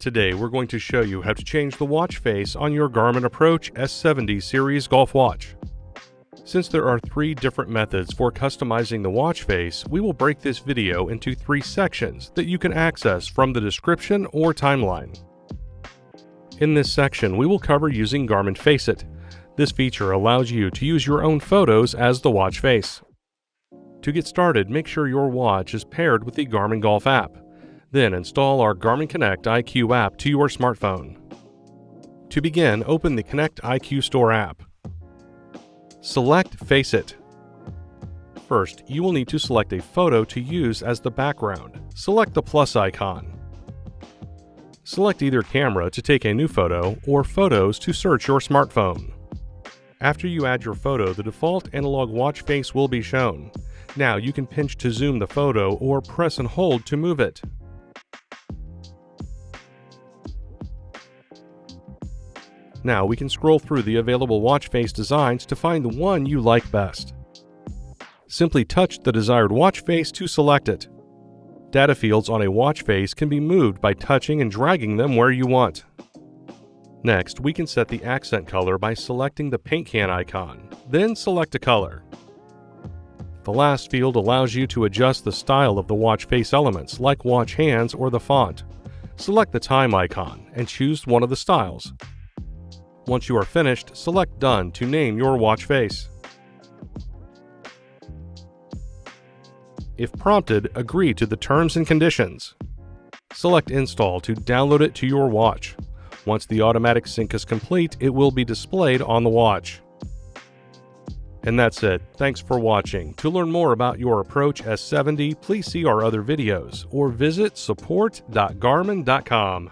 Today we're going to show you how to change the watch face on your Garmin Approach S70 series golf watch. Since there are 3 different methods for customizing the watch face, we will break this video into 3 sections that you can access from the description or timeline. In this section, we will cover using Garmin Face It. This feature allows you to use your own photos as the watch face. To get started, make sure your watch is paired with the Garmin Golf app. Then install our Garmin Connect IQ app to your smartphone. To begin, open the Connect IQ Store app. Select Face It. First, you will need to select a photo to use as the background. Select the plus icon. Select either camera to take a new photo or photos to search your smartphone. After you add your photo, the default analog watch face will be shown. Now you can pinch to zoom the photo or press and hold to move it. Now we can scroll through the available watch face designs to find the one you like best. Simply touch the desired watch face to select it. Data fields on a watch face can be moved by touching and dragging them where you want. Next, we can set the accent color by selecting the paint can icon, then select a color. The last field allows you to adjust the style of the watch face elements like watch hands or the font. Select the time icon and choose one of the styles. Once you are finished, select Done to name your watch face. If prompted, agree to the terms and conditions. Select Install to download it to your watch. Once the automatic sync is complete, it will be displayed on the watch. And that's it. Thanks for watching. To learn more about your Approach S70, please see our other videos or visit support.garmin.com.